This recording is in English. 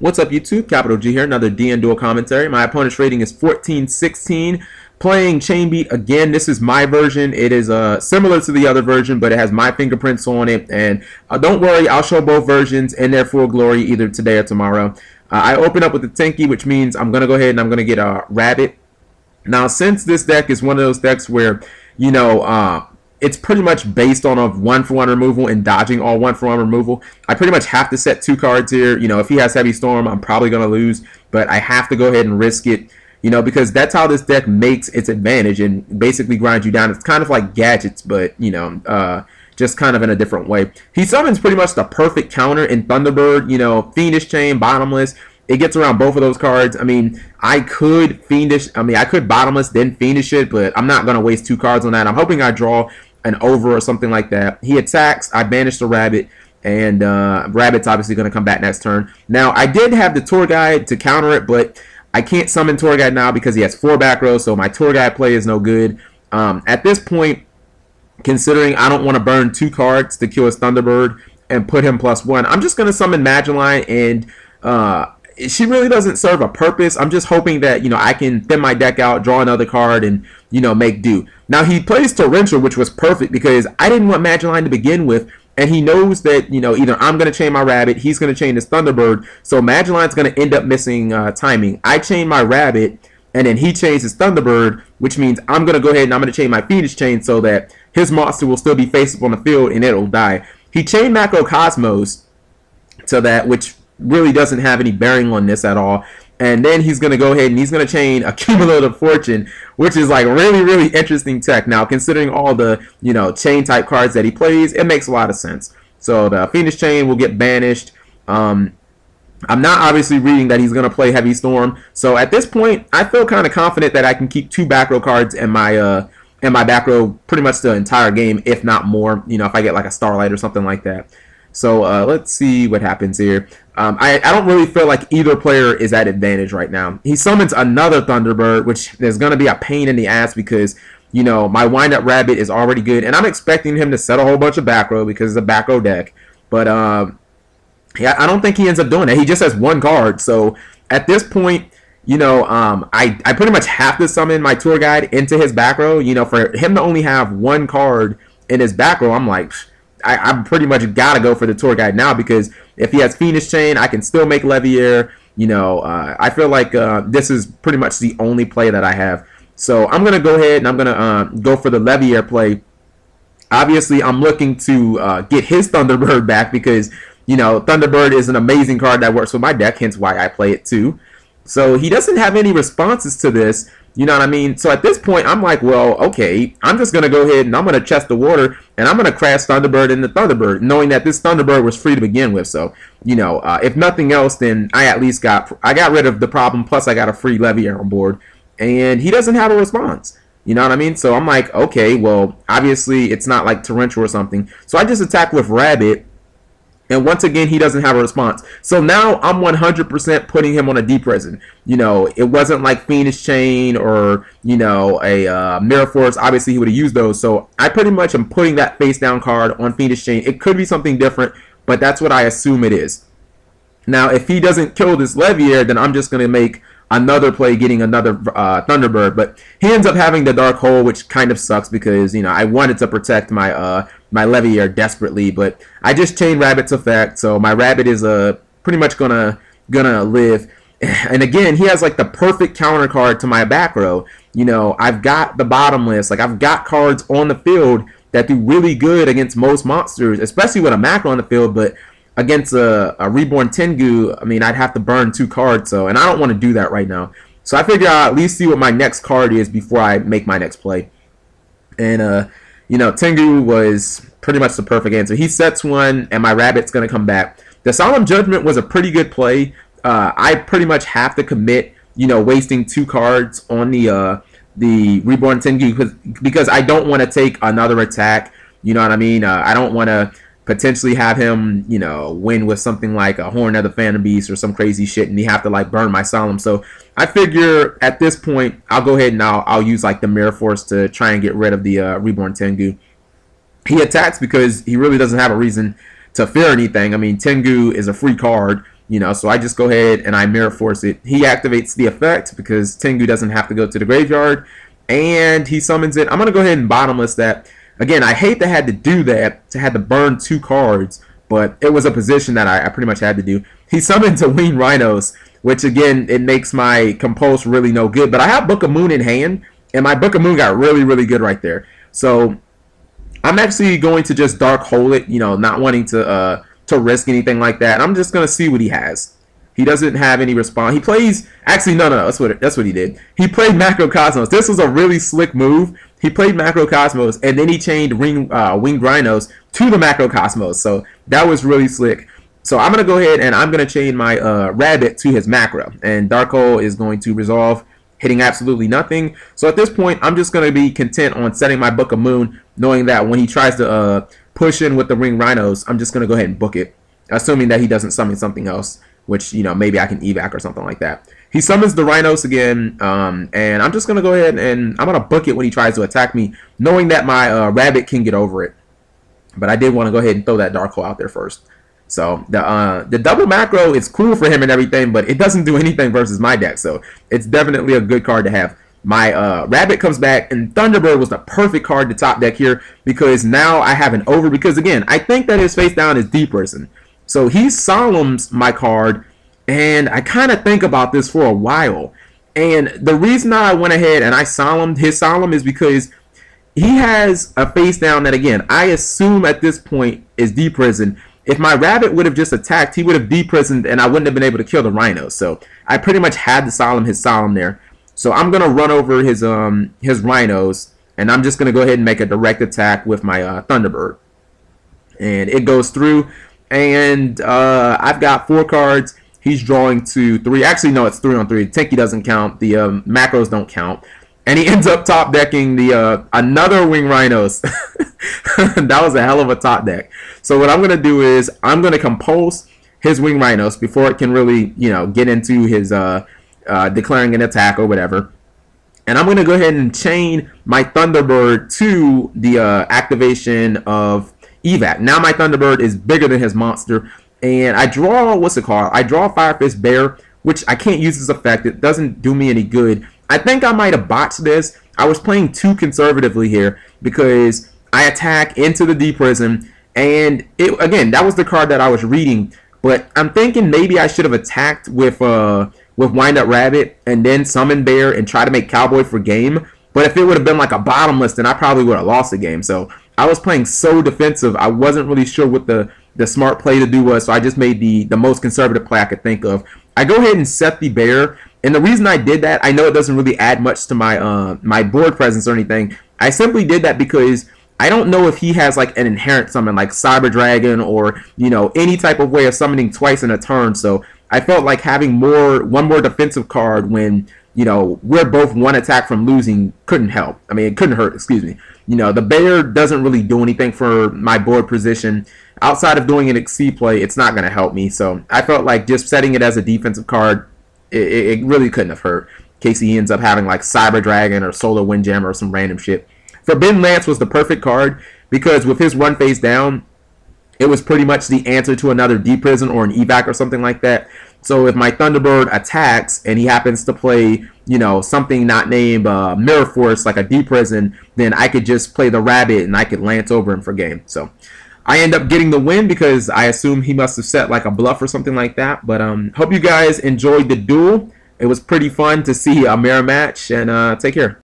What's up, YouTube? Capital G here, another DN duel commentary. My opponent's rating is 1416. Playing Chain Beat again. This is my version. It is similar to the other version, but it has my fingerprints on it. And don't worry, I'll show both versions in their full glory either today or tomorrow. I open up with the Tinky, which means I'm going to go ahead and I'm going to get a Rabbit. Now, since this deck is one of those decks where, you know, it's pretty much based on a 1-for-1 removal and dodging all 1-for-1 removal. I pretty much have to set 2 cards here. You know, if he has Heavy Storm, I'm probably going to lose, but I have to go ahead and risk it, you know, because that's how this deck makes its advantage and basically grinds you down. It's kind of like Gadgets, but, you know, just kind of in a different way. He summons pretty much the perfect counter in Thunderbird, you know, Fiendish Chain, Bottomless. It gets around both of those cards. I mean, I could Bottomless, then Fiendish it, but I'm not going to waste 2 cards on that. I'm hoping I draw an over or something like that. He attacks, I banish the Rabbit, and Rabbit's obviously going to come back next turn. Now, I did have the Tour Guide to counter it, but I can't summon Tour Guide now because he has 4 back rows, so my Tour Guide play is no good. At this point, considering I don't want to burn 2 cards to kill his Thunderbird and put him +1, I'm just going to summon Mageline, and she really doesn't serve a purpose. I'm just hoping that, you know, I can thin my deck out, draw another card, and, you know, make do. Now, he plays Torrential, which was perfect because I didn't want Mageline to begin with, and he knows that, you know, either I'm going to chain my Rabbit, he's going to chain his Thunderbird, so Mageline's going to end up missing timing. I chain my Rabbit, and then he chains his Thunderbird, which means I'm going to go ahead and I'm going to chain my Fiendish Chain so that his monster will still be face up on the field and it'll die. He chained Macrocosmos to that, which really doesn't have any bearing on this at all. And then he's going to go ahead and he's going to chain Accumulative Fortune, which is like really interesting tech. Now, considering all the, you know, chain type cards that he plays, it makes a lot of sense. So the Fiendish Chain will get banished. I'm not obviously reading that he's going to play Heavy Storm. So at this point, I feel kind of confident that I can keep 2 back row cards in my back row pretty much the entire game, if not more, you know, if I get like a Starlight or something like that. So let's see what happens here. I don't really feel like either player is at advantage right now. He summons another Thunderbird, which is going to be a pain in the ass because, you know, my wind-up Rabbit is already good. And I'm expecting him to set a whole bunch of back row because it's a back row deck. But, yeah, I don't think he ends up doing it. He just has 1 card. So at this point, you know, I pretty much have to summon my Tour Guide into his back row. You know, for him to only have 1 card in his back row, I'm like, I pretty much got to go for the Tour Guide now because if he has Fiendish Chain, I can still make Leviair. You know, I feel like this is pretty much the only play that I have. So I'm going to go ahead and I'm going to go for the Leviair play. Obviously, I'm looking to get his Thunderbird back because, you know, Thunderbird is an amazing card that works with my deck, hence why I play it too. So he doesn't have any responses to this. You know what I mean? So at this point, I'm like, well, okay, I'm just going to go ahead and I'm going to chest the water and I'm going to crash Thunderbird into Thunderbird, knowing that this Thunderbird was free to begin with. So, you know, if nothing else, then I at least got rid of the problem, plus I got a free Leviair on board. And he doesn't have a response. You know what I mean? So I'm like, okay, well, obviously it's not like Torrential or something. So I just attack with Rabbit. And once again, he doesn't have a response. So now I'm 100% putting him on a deep prison. You know, it wasn't like Fiendish Chain or, you know, a Mirror Force. Obviously, he would have used those. So I pretty much am putting that face down card on Fiendish Chain. It could be something different, but that's what I assume it is. Now, if he doesn't kill this Leviair, then I'm just going to make another play getting another Thunderbird. But he ends up having the Dark Hole, which kind of sucks because, you know, I wanted to protect my my Leviair desperately, but I just chained Rabbit's effect, so my Rabbit is pretty much gonna live. And again, he has like the perfect counter card to my back row. You know, I've got the Bottomless, like I've got cards on the field that do really good against most monsters, especially with a macro on the field, but against a Reborn Tengu, I mean, I'd have to burn 2 cards, so, and I don't want to do that right now. So I figure I'll at least see what my next card is before I make my next play. And, you know, Tengu was pretty much the perfect answer. He sets 1, and my Rabbit's going to come back. The Solemn Judgment was a pretty good play. I pretty much have to commit, you know, wasting 2 cards on the Reborn Tengu because I don't want to take another attack. You know what I mean? I don't want to potentially have him, you know, win with something like a Horn of the Phantom Beast or some crazy shit, and he have to like burn my Solemn. So I figure at this point I'll go ahead and I'll use like the Mirror Force to try and get rid of the Reborn Tengu. He attacks because he really doesn't have a reason to fear anything. I mean, Tengu is a free card. So I just go ahead and I mirror force it. He activates the effect because Tengu doesn't have to go to the graveyard, and he summons it. I'm going to go ahead and bottomless that. Again, I hate to have to do that, to have to burn 2 cards, but it was a position that I pretty much had to do. He summons a Winged Rhinos, which again, it makes my Compulse really no good, but I have Book of Moon in hand, and my Book of Moon got really, really good right there. So I'm actually going to just Dark Hole it, not wanting to risk anything like that. I'm just going to see what he has. He doesn't have any response. He plays, actually, no, that's what he did. He played Macrocosmos. This was a really slick move. He played Macrocosmos, and then he chained Winged Rhinos to the Macrocosmos. So that was really slick. So I'm going to go ahead and I'm going to chain my Rabbit to his Macro. And Dark Hole is going to resolve, hitting absolutely nothing. So at this point, I'm just going to be content on setting my Book of Moon, knowing that when he tries to push in with the Winged Rhinos, I'm just going to go ahead and book it, assuming that he doesn't summon something else, which, maybe I can evac or something like that. He summons the Rhinos again, and I'm just going to go ahead and I'm going to book it when he tries to attack me, knowing that my Rabbit can get over it. But I did want to go ahead and throw that Dark Hole out there first. So the double macro is cool for him and everything, but it doesn't do anything versus my deck. So it's definitely a good card to have. My Rabbit comes back, and Thunderbird was the perfect card to top deck here because now I have an over. Because again, I think that his face down is D-Prison. So he solemns my card, and I kind of think about this for a while. And the reason I went ahead and I solemned his solemn is because he has a face down that, again, I assume at this point is D-Prison. If my Rabbit would have just attacked, he would have D-Prisoned, and I wouldn't have been able to kill the Rhino. So I pretty much had to solemn his solemn there. So I'm going to run over his Rhinos, and I'm just going to go ahead and make a direct attack with my Thunderbird. And it goes through, and I've got 4 cards. He's drawing 2, 3. Actually, no, it's 3 on 3. Tenki doesn't count. The macros don't count. And he ends up top decking the another Winged Rhinos. That was a hell of a top deck. So what I'm going to do is I'm going to compulse his Winged Rhinos before it can really, get into his declaring an attack or whatever. And I'm going to go ahead and chain my Thunderbird to the activation of evac. Now my Thunderbird is bigger than his monster. And I draw, what's it called? I draw Firefist Bear, which I can't use this effect. It doesn't do me any good. I think I might have botched this. I was playing too conservatively here because I attack into the D-Prison. And again, that was the card that I was reading. But I'm thinking maybe I should have attacked with Wind Up Rabbit and then Summon Bear and try to make Cowboy for game. But if it would have been like a bottomless, then I probably would have lost the game. So I was playing so defensive. I wasn't really sure what the smart play to do was. So I just made the most conservative play I could think of. I go ahead and set the Bear. And the reason I did that, I know it doesn't really add much to my my board presence or anything. I simply did that because I don't know if he has like an inherent summon like Cyber Dragon or any type of way of summoning twice in a turn. So I felt like having one more defensive card when we're both one attack from losing couldn't help. I mean, it couldn't hurt. Excuse me. The Bear doesn't really do anything for my board position outside of doing an exceed play. It's not going to help me. So I felt like just setting it as a defensive card, it really couldn't have hurt. In case he ends up having like Cyber Dragon or Solar Windjammer or some random shit. Forbidden Lance was the perfect card because with his run face down, it was pretty much the answer to another D-Prison or an evac or something like that. So if my Thunderbird attacks and he happens to play, something not named Mirror Force like a D-Prison, then I could just play the Rabbit and I could Lance over him for game. So I end up getting the win because I assume he must have set like a bluff or something like that. But hope you guys enjoyed the duel. It was pretty fun to see a mirror match, and take care.